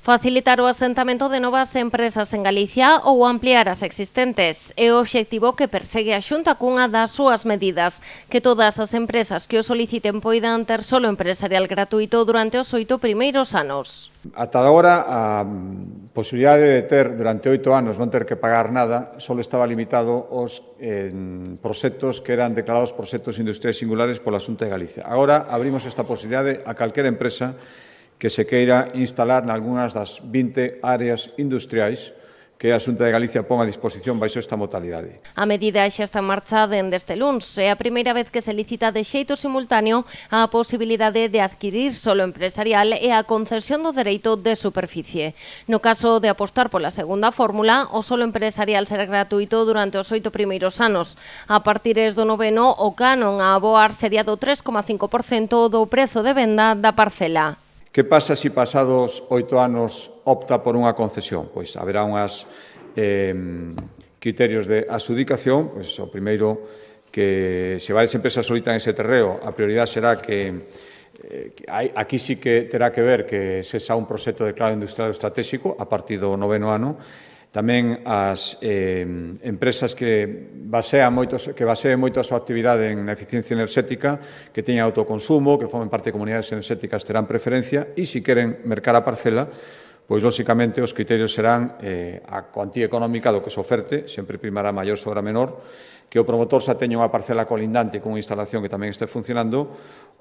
Facilitar o asentamento de novas empresas en Galicia ou ampliar as existentes é o obxectivo que persegue a Xunta cunha das súas medidas, que todas as empresas que o soliciten poidan ter solo empresarial gratuito durante os 8 primeiros anos. Ata agora, a posibilidade de ter durante 8 anos non ter que pagar nada só estaba limitado aos proxectos que eran declarados proxectos industriais singulares pola Xunta de Galicia. Agora abrimos esta posibilidade a calquera empresa que se queira instalar nalgúnas das 20 áreas industriais que a Xunta de Galicia pon a disposición baixo esta modalidade. A medida xa está en marcha dende este luns. É a primeira vez que se licita de xeito simultáneo a posibilidade de adquirir solo empresarial e a concesión do dereito de superficie. No caso de apostar pola segunda fórmula, o solo empresarial será gratuito durante os 8 primeiros anos. A partires do noveno, o canon a aboar sería do 3,5% do prezo de venda da parcela. Que pasa se pasados 8 anos opta por unha concesión? Pois haberá unhas criterios de adxudicación. Pois o primeiro, que se varias empresas solitan ese terreo, a prioridade será que aquí sí que terá que ver que sexa un proxecto declarado industrial estratégico a partir do noveno ano. Tamén as empresas que baseen moito a súa actividade en eficiencia enerxética, que teñan autoconsumo, que formen parte de comunidades enerxéticas, terán preferencia, e se queren mercar a parcela, pois, lóxicamente, os criterios serán a cuantía económica do que se oferte, sempre primará maior sobre a menor, que o promotor xa teña unha parcela colindante con unha instalación que tamén este funcionando,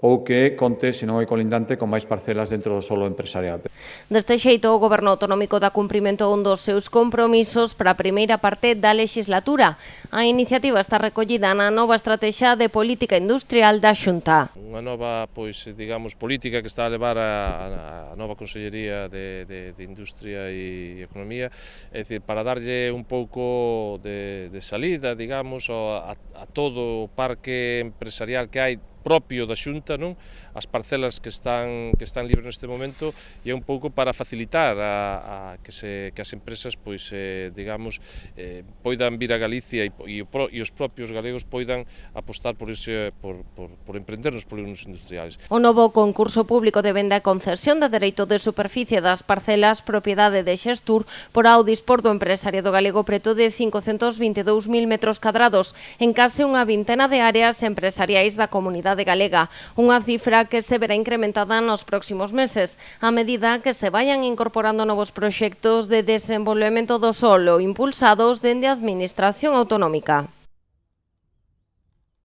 ou que conte, se non é colindante, con máis parcelas dentro do solo empresarial. Deste xeito, o Goberno Autonómico dá cumprimento a un dos seus compromisos para a primeira parte da legislatura. A iniciativa está recollida na nova estrategia de política industrial da Xunta. Unha nova, digamos, política que está a levar a nova Consellería de Industria e Economía, é dicir, para darlle un pouco de salida, digamos, a todo o parque empresarial que hai propio da Xunta, non? As parcelas que están libres neste momento, e é un pouco para facilitar que as empresas, pois, digamos, poidan vir a Galicia e os propios galegos poidan apostar por emprender nos polígonos industriais. O novo concurso público de venda e concesión de dereito de superficie das parcelas propiedade de Xestur porá ao dispor do empresariado galego preto de 522.000 metros cadrados en case unha vintena de áreas empresariais da comunidade galega, unha cifra que se verá incrementada nos próximos meses, a medida que se vayan incorporando novos proxectos de desenvolvemento do solo impulsados dende a Administración Autonómica.